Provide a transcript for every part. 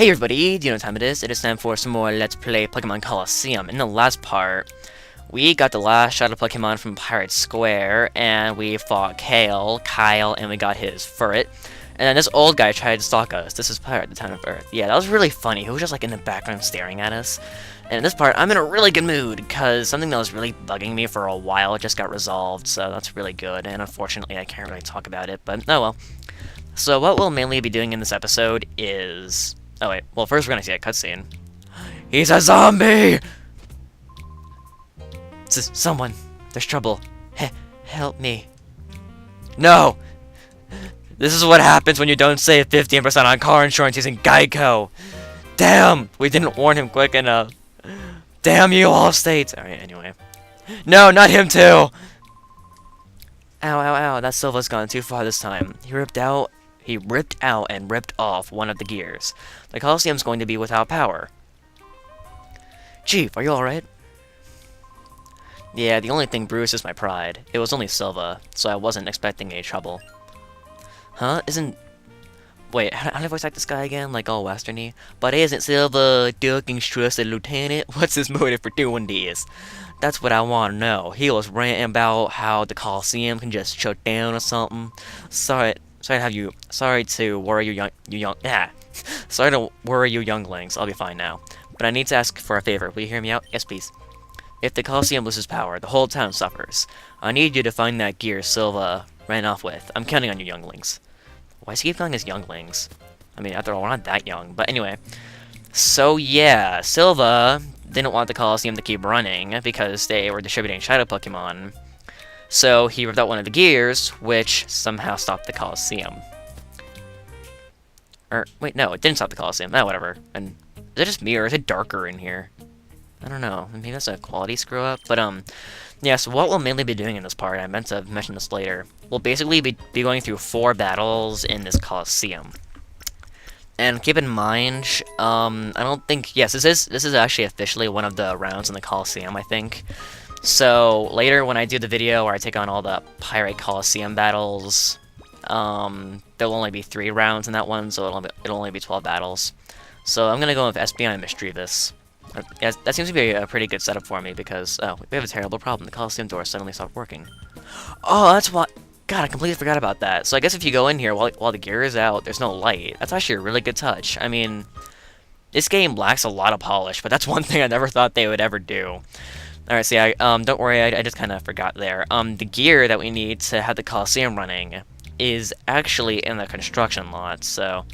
Hey everybody, do you know what time it is? It is time for some more Let's Play Pokemon Colosseum. In the last part, we got the last shot of Pokemon from Pyrite Square, and we fought Kyle, and we got his Furret. And then this old guy tried to stalk us. This is Pyrite, the town of Earth. Yeah, that was really funny. He was just like in the background staring at us. And in this part, I'm in a really good mood, because something that was really bugging me for a while just got resolved, so that's really good. And unfortunately, I can't really talk about it, but oh well. So what we'll mainly be doing in this episode is... Oh wait, well first we're gonna see a cutscene. He's a zombie! Someone, there's trouble. Help me. No! This is what happens when you don't save 15% on car insurance using Geico. Damn! We didn't warn him quick enough. Damn you, Allstate! Alright, anyway. No, not him too! Ow, ow, ow, that Silva's gone too far this time. He ripped out and ripped off one of the gears. The Colosseum's going to be without power. Chief, are you alright? Yeah, the only thing bruised is my pride. It was only Silva, so I wasn't expecting any trouble. Huh? Wait, how do I voice act this guy again? Like all westerny? But isn't Silva Ducking's trusted lieutenant? What's his motive for doing this? That's what I want to know. He was ranting about how the Colosseum can just shut down or something. Sorry to worry you Sorry to worry you younglings. I'll be fine now. But I need to ask for a favor. Will you hear me out? Yes, please. If the Colosseum loses power, the whole town suffers. I need you to find that gear Silva ran off with. I'm counting on you younglings. Why does he keep calling us younglings? I mean, after all, we're not that young. But anyway. So yeah, Silva didn't want the Colosseum to keep running because they were distributing Shadow Pokemon. So he ripped out one of the gears, which somehow stopped the Colosseum. Or, wait, no, it didn't stop the Colosseum. Oh, whatever. And is it just me, or is it darker in here? I don't know. Maybe that's a quality screw-up. But, yeah, so what we'll mainly be doing in this part, I meant to mention this later, we'll basically be going through 4 battles in this Colosseum. And keep in mind, I don't think... Yes, this is actually officially one of the rounds in the Colosseum, I think. So, later when I do the video where I take on all the Pyrite Colosseum battles, there'll only be 3 rounds in that one, so it'll only be 12 battles. So I'm gonna go with Espeon and Mischievous. That seems to be a pretty good setup for me, because, oh, we have a terrible problem. The Colosseum door suddenly stopped working. Oh, that's what... God, I completely forgot about that. So I guess if you go in here while the gear is out, there's no light. That's actually a really good touch. I mean, this game lacks a lot of polish, but that's one thing I never thought they would ever do. Alright, so yeah, don't worry, I just kind of forgot there. The gear that we need to have the Colosseum running is actually in the construction lot, so...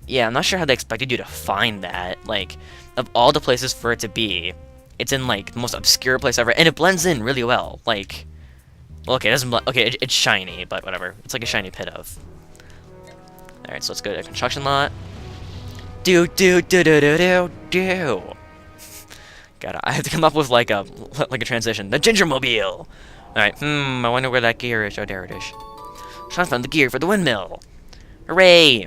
Yeah, I'm not sure how they expected you to find that. Like, of all the places for it to be, it's in, like, the most obscure place ever, and it blends in really well. Like, well, okay, it doesn't blend... Okay, it's shiny, but whatever. It's like a shiny pit of. Alright, so let's go to the construction lot. Do. I have to come up with like a transition. The Gingermobile! Alright, I wonder where that gear is. Oh, there it is. Sean found the gear for the windmill! Hooray!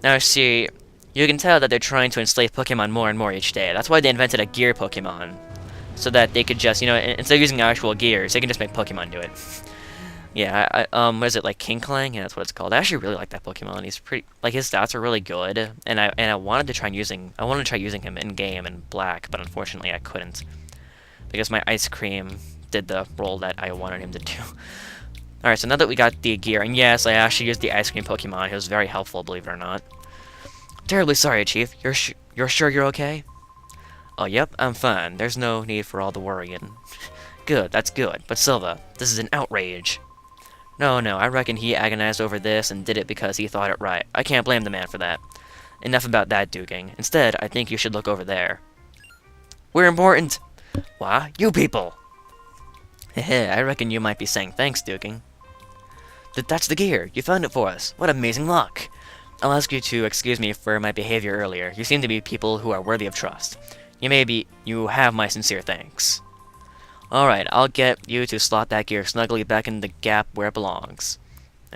Now see, you can tell that they're trying to enslave Pokemon more and more each day. That's why they invented a gear Pokemon. So that they could just, you know, instead of using actual gears, they can just make Pokemon do it. Yeah, what is it, like King Clang? Yeah, that's what it's called. I actually really like that Pokemon. He's pretty, like, his stats are really good, and I wanted to try using him in game in Black, but unfortunately I couldn't, because my Ice Cream did the role that I wanted him to do. Alright, so now that we got the gear, and yes, I actually used the Ice Cream Pokemon. He was very helpful, believe it or not. Terribly sorry, Chief. You're sure you're okay? Oh, yep, I'm fine. There's no need for all the worrying. Good, that's good. But Silva, this is an outrage. No, I reckon he agonized over this and did it because he thought it right. I can't blame the man for that. Enough about that, Duking. Instead, I think you should look over there. We're important! Why, you people! Heh, I reckon you might be saying thanks, Duking. That's the gear! You found it for us! What amazing luck! I'll ask you to excuse me for my behavior earlier. You seem to be people who are worthy of trust. You have my sincere thanks. Alright, I'll get you to slot that gear snugly back in the gap where it belongs.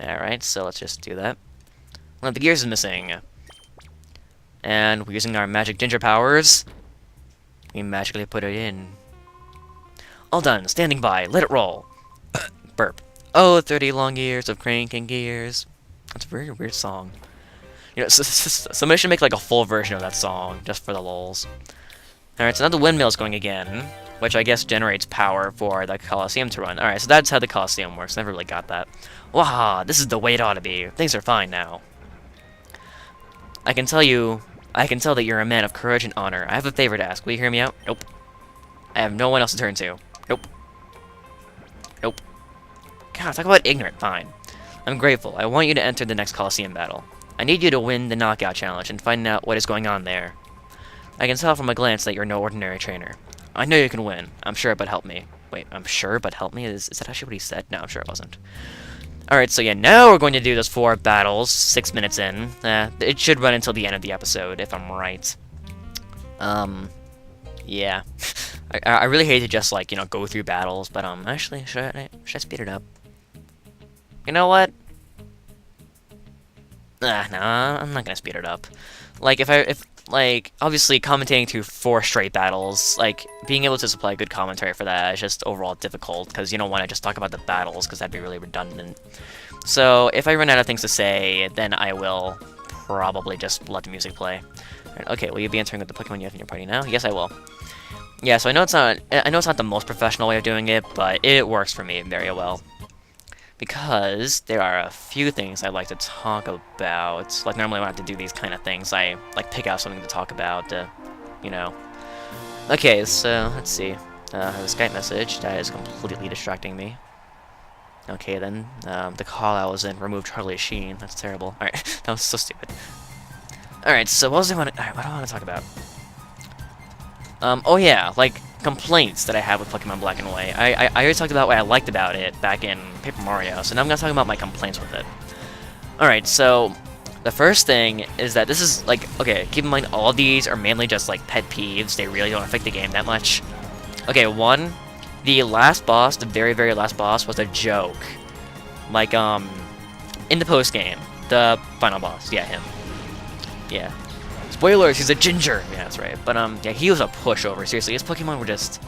Alright, so let's just do that. One of the gears is missing. And we're using our magic ginger powers. We magically put it in. All done, standing by, let it roll. Burp. Oh, 30 long years of cranking gears. That's a very weird song. You know, somebody should make like a full version of that song just for the lulz. Alright, so now the windmill's going again, which I guess generates power for the Colosseum to run. Alright, so that's how the Colosseum works. Never really got that. Wow, this is the way it ought to be. Things are fine now. I can tell that you're a man of courage and honor. I have a favor to ask. Will you hear me out? Nope. I have no one else to turn to. Nope. Nope. God, talk about ignorant. Fine. I'm grateful. I want you to enter the next Colosseum battle. I need you to win the knockout challenge and find out what is going on there. I can tell from a glance that you're no ordinary trainer. I know you can win. I'm sure, but help me. Wait, I'm sure, but help me? Is that actually what he said? No, I'm sure it wasn't. Alright, so yeah, now we're going to do those 4 battles, 6 minutes in. It should run until the end of the episode, if I'm right. Yeah. I really hate to just, like, you know, go through battles, but, actually, should I speed it up? You know what? No, I'm not gonna speed it up. Like, like, obviously, commentating through 4 straight battles, like, being able to supply good commentary for that is just overall difficult, because you don't want to just talk about the battles, because that'd be really redundant. So, if I run out of things to say, then I will probably just let the music play. Right, okay, will you be entering with the Pokemon you have in your party now? Yes, I will. Yeah, so I know it's not the most professional way of doing it, but it works for me very well. Because there are a few things I'd like to talk about. Like, normally when I have to do these kind of things, I, like, pick out something to talk about, you know. Okay, so, let's see. The Skype message, that is completely distracting me. Okay, then, the call-out was in remove Charlie Sheen. That's terrible. Alright, that was so stupid. Alright, so what do I want to talk about? Oh yeah, like, complaints that I have with Pokemon Black and White. I already talked about what I liked about it back in Paper Mario, so now I'm going to talk about my complaints with it. Alright, so the first thing is that this is, like, okay, keep in mind all of these are mainly just, like, pet peeves. They really don't affect the game that much. Okay, one, the last boss, the very, very last boss, was a joke. Like, in the post-game, the final boss, yeah, him. Yeah. Spoilers, he's a ginger! Yeah, that's right. But, yeah, he was a pushover. Seriously, his Pokemon were just...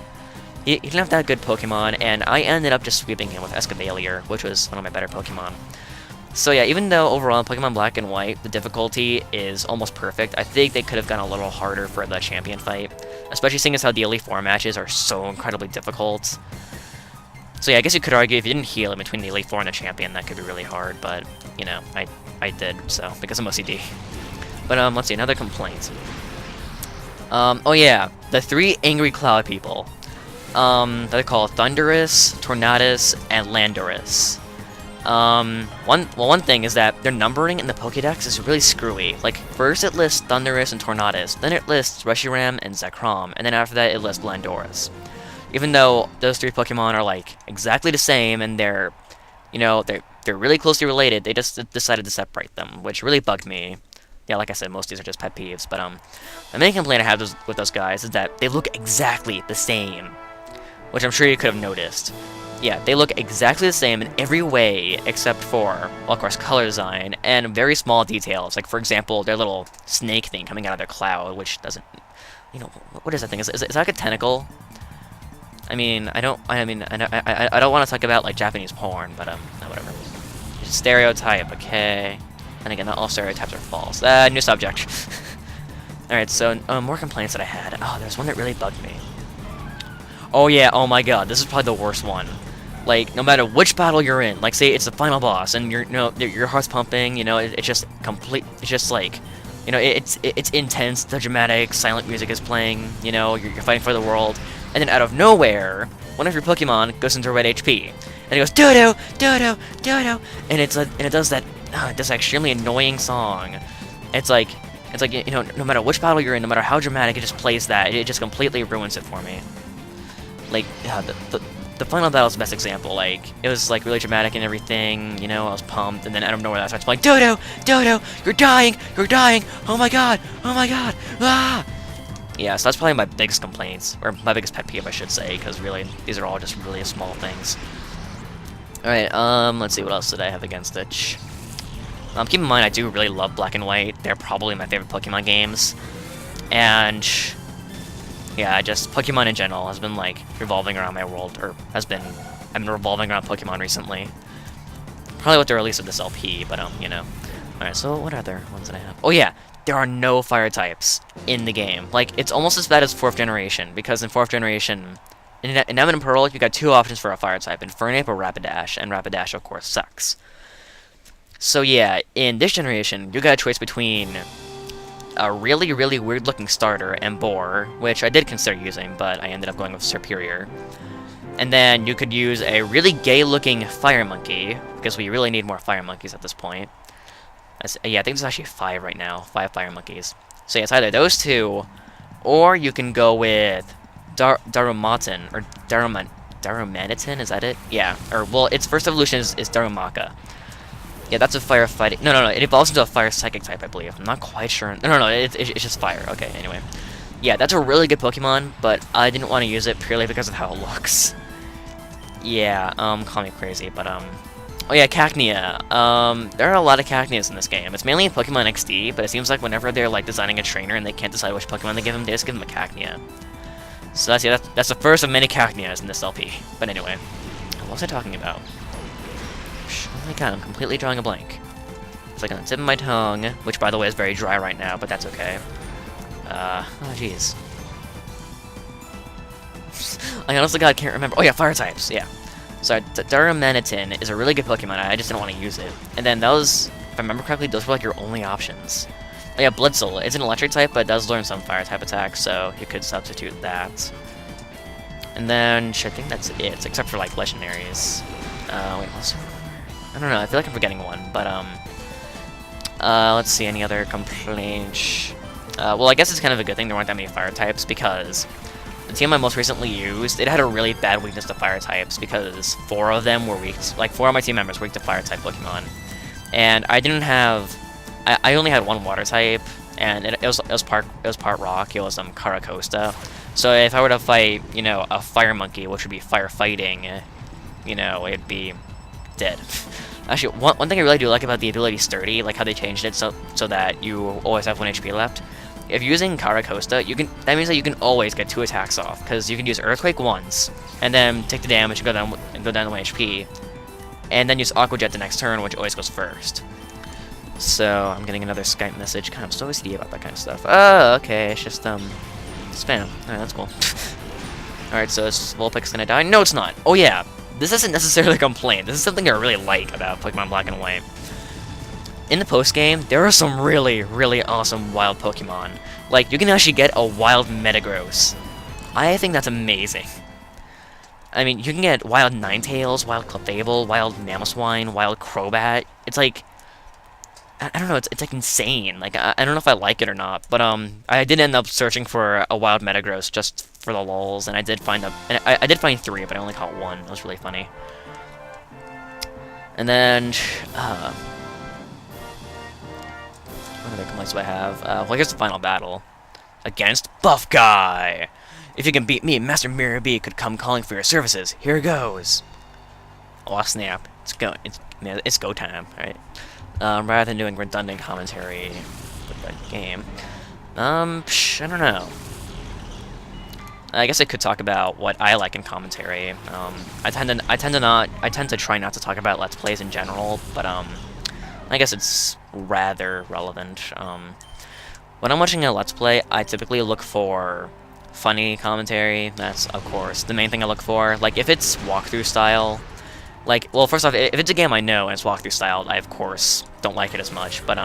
He didn't have that good Pokemon, and I ended up just sweeping him with Escavalier, which was one of my better Pokemon. So yeah, even though overall in Pokemon Black and White, the difficulty is almost perfect, I think they could have gone a little harder for the champion fight. Especially seeing as how the Elite Four matches are so incredibly difficult. So yeah, I guess you could argue if you didn't heal in between the Elite Four and the champion, that could be really hard, but, you know, I did, so, because I'm OCD. But, let's see, another complaint. Oh yeah, the 3 angry cloud people. They're called Thundurus, Tornadus, and Landorus. One thing is that their numbering in the Pokédex is really screwy. Like, first it lists Thundurus and Tornadus, then it lists Reshiram and Zekrom, and then after that it lists Landorus. Even though those 3 Pokemon are, like, exactly the same, and they're, you know, they're really closely related, they just decided to separate them, which really bugged me. Yeah, like I said, most of these are just pet peeves, but, the main complaint I have with those guys is that they look exactly the same. Which I'm sure you could have noticed. Yeah, they look exactly the same in every way, except for, well, of course, color design, and very small details. Like, for example, their little snake thing coming out of their cloud, which doesn't, you know, what is that thing? Is that like a tentacle? I mean, I don't want to talk about, like, Japanese porn, but, no, whatever. Stereotype, okay. And again, not all stereotypes are false. New subject. Alright, so, more complaints that I had. Oh, there's one that really bugged me. Oh yeah, oh my god, this is probably the worst one. Like, no matter which battle you're in, like, say it's the final boss, and your heart's pumping, you know, it's just it's just like, you know, it's intense, the dramatic, silent music is playing, you know, you're fighting for the world, and then out of nowhere, one of your Pokemon goes into red HP, and it goes, doo-doo, doo-doo, doo-doo, and it does that, this extremely annoying song. It's like, you know, no matter which battle you're in, no matter how dramatic, it just plays that, it just completely ruins it for me. Like, yeah, the final battle's the best example. Like, it was, like, really dramatic and everything, you know, I was pumped, and then out of nowhere that starts playing, Dodo! Dodo! You're dying! You're dying! Oh my god! Oh my god! Ah! Yeah, so that's probably my biggest complaints, or my biggest pet peeve, I should say, because really, these are all just really small things. Alright, let's see, what else did I have against it? Keep in mind, I do really love Black and White. They're probably my favorite Pokemon games. And yeah, just Pokemon in general has been, like, revolving around my world, or I've been revolving around Pokemon recently. Probably with the release of this LP, but, you know. Alright, so what other ones did I have? Oh yeah, there are no fire types in the game. Like, it's almost as bad as 4th generation, because in 4th generation, in Diamond and Pearl, you got 2 options for a fire type, Infernape or Rapidash, and Rapidash, of course, sucks. So yeah, in this generation, you got a choice between a really, really weird-looking starter and Boar, which I did consider using, but I ended up going with Superior. And then you could use a really gay-looking Fire Monkey, because we really need more Fire Monkeys at this point. Yeah, I think there's actually 5 right now. 5 Fire Monkeys. So yeah, it's either those 2, or you can go with Darumatin, or Darumanitin, is that it? Yeah, or, well, its first evolution is Darumaka. Yeah, that's a fire fighting. No, it evolves into a fire psychic type, I believe. I'm not quite sure. No, it's just fire. Okay, anyway. Yeah, that's a really good Pokemon, but I didn't want to use it purely because of how it looks. Yeah, call me crazy, but, oh yeah, Cacnea. There are a lot of Cacneas in this game. It's mainly in Pokemon XD, but it seems like whenever they're, like, designing a trainer and they can't decide which Pokemon they give them, they just give them a Cacnea. So that's the first of many Cacneas in this LP. But anyway, what was I talking about? Oh my god, I'm completely drawing a blank. It's like on the tip of my tongue, which by the way is very dry right now, but that's okay. Oh jeez. I honestly god can't remember. Oh yeah, fire types, yeah. So Darumanitin is a really good Pokemon, I just didn't want to use it. And then those, if I remember correctly, those were like your only options. Oh yeah, Blitzel, it's an electric type, but it does learn some fire type attacks, so you could substitute that. And then, I think that's it, except for like legendaries. Wait, what's I don't know, I feel like I'm forgetting one, but, let's see, any other complaints? Well, I guess it's kind of a good thing there weren't that many fire types, because the team I most recently used, it had a really bad weakness to fire types, because 4 of them were weak, like 4 of my team members were weak to fire type Pokemon. And I didn't have, I only had 1 water type, and it was part rock, it was, Caracosta. So if I were to fight, you know, a fire monkey, which would be firefighting, you know, it'd be dead. Actually, one thing I really do like about the ability Sturdy, like how they changed it so that you always have 1 HP left. If you're using Caracosta, that means that you can always get 2 attacks off, because you can use Earthquake once, and then take the damage and go down to 1 HP, and then use Aqua Jet the next turn, which always goes first. So I'm getting another Skype message. God, I'm so OCD about that kind of stuff. Oh, okay, it's just spam. Alright, that's cool. Alright, so is Vulpix gonna die? No, it's not. Oh yeah. This isn't necessarily a complaint. This is something I really like about Pokemon Black and White. In the post-game, there are some really, really awesome wild Pokemon. Like, you can actually get a wild Metagross. I think that's amazing. I mean, you can get wild Ninetales, wild Clefable, wild Mamoswine, wild Crobat. It's like, I don't know, it's like insane. Like, I don't know if I like it or not, but I did end up searching for a wild Metagross just for the lulz, and I did find I did find 3, but I only caught 1. That was really funny. And then, what other complaints do I have? Well, here's the final battle. Against Buff Guy! If you can beat me, Master Mirror B could come calling for your services. Here goes! Oh, snap. It's go time, right? Rather than doing redundant commentary with the game. I don't know. I guess I could talk about what I like in commentary. I tend to try not to talk about Let's Plays in general, but I guess it's rather relevant. When I'm watching a Let's Play, I typically look for funny commentary. That's, of course, the main thing I look for. Like, if it's walkthrough style, like, well, first off, if it's a game I know and it's walkthrough style, I, of course, don't like it as much, but,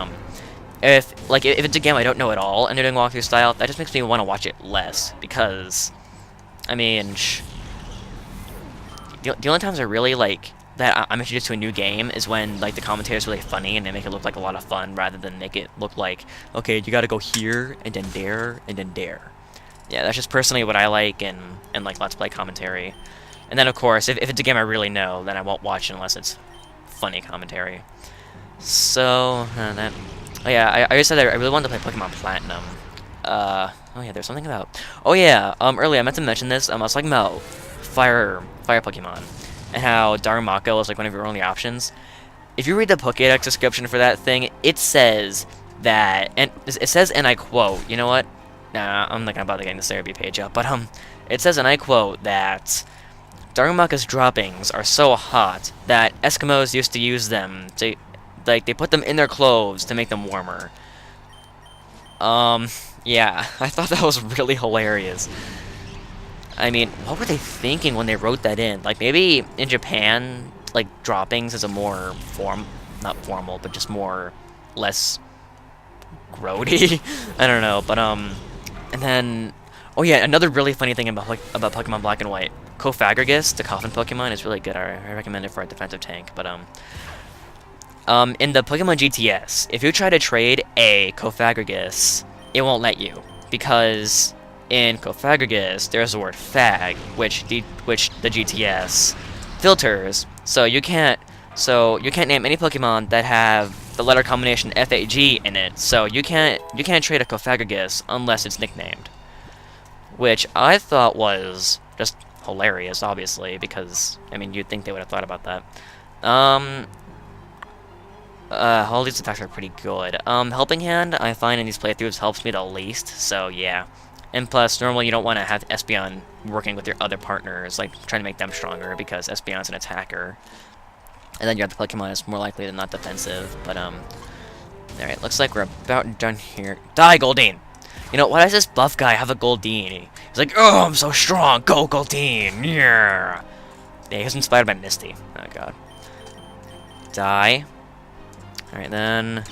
if it's a game I don't know at all and they're doing walkthrough style, that just makes me want to watch it less, because, I mean, the only times I really, like, that I'm introduced to a new game is when, like, the commentary is really funny and they make it look like a lot of fun rather than make it look like, okay, you gotta go here, and then there, and then there. Yeah, that's just personally what I like in like, Let's Play commentary. And then, of course, if it's a game I really know, then I won't watch it unless it's funny commentary. So, oh yeah, I already said I really wanted to play Pokemon Platinum. Oh yeah, there's something about... Oh yeah, earlier I meant to mention this, I was talking about fire Pokemon, and how Darumaka was like one of your only options. If you read the Pokédex description for that thing, it says that, and it says, and I quote, you know what? Nah, I'm not gonna bother getting the therapy page up, but it says, and I quote, that Darumaka's droppings are so hot that Eskimos used to use them like they put them in their clothes to make them warmer. Yeah, I thought that was really hilarious. I mean, what were they thinking when they wrote that in? Like, maybe in Japan, like, droppings is a more not formal, but just more, less grody? I don't know, but, and then, oh yeah, another really funny thing about Pokemon Black and White. Cofagrigus, the Coffin Pokemon, is really good. I recommend it for a defensive tank, but, in the Pokemon GTS, if you try to trade a Cofagrigus, it won't let you, because in Cofagrigus, there's the word fag, which the GTS filters, so you can't name any Pokemon that have the letter combination FAG in it, so you can't trade a Cofagrigus unless it's nicknamed, which I thought was just hilarious, obviously, because, I mean, you'd think they would have thought about that. All these attacks are pretty good. Helping Hand, I find in these playthroughs helps me the least, so yeah. And plus, normally you don't want to have Espeon working with your other partners, like trying to make them stronger, because Espeon's an attacker. And then your other Pokemon is more likely than not defensive, but, alright, looks like we're about done here. Die, Goldeen! You know, why does this buff guy have a Goldeen? He's like, oh, I'm so strong! Go, Goldeen! Yeah! Yeah, he was inspired by Misty. Oh, God. Die. Alright, then...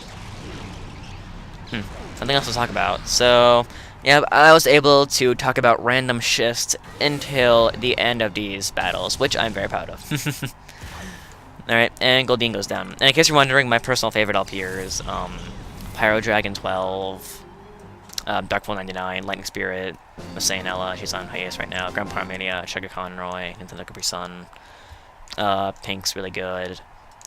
something else to talk about. So, yeah, I was able to talk about random shifts until the end of these battles, which I'm very proud of. Alright, and Goldeen goes down. And in case you're wondering, my personal favorite up here is Pyro Dragon 12, Darkfall 99, Lightning Spirit, Masayanella, she's on hiatus right now, Grand Parmania, Sugar Conroy, Nintendo Capri Sun, Pink's really good.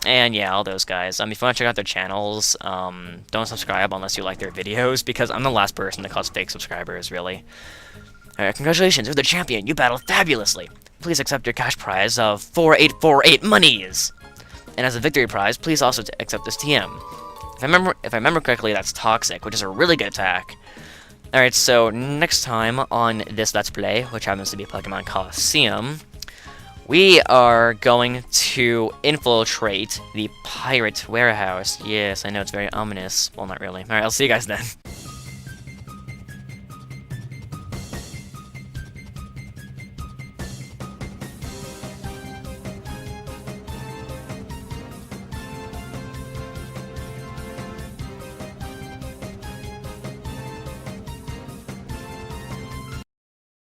And yeah, all those guys. If you want to check out their channels, don't subscribe unless you like their videos, because I'm the last person to cause fake subscribers, really. Alright, congratulations, you're the champion. You battled fabulously. Please accept your cash prize of 4848 monies. And as a victory prize, please also accept this TM. If I remember correctly, that's Toxic, which is a really good attack. Alright, so next time on this Let's Play, which happens to be Pokemon Colosseum, we are going to infiltrate the pirate warehouse. Yes, I know, it's very ominous. Well, not really. Alright, I'll see you guys then.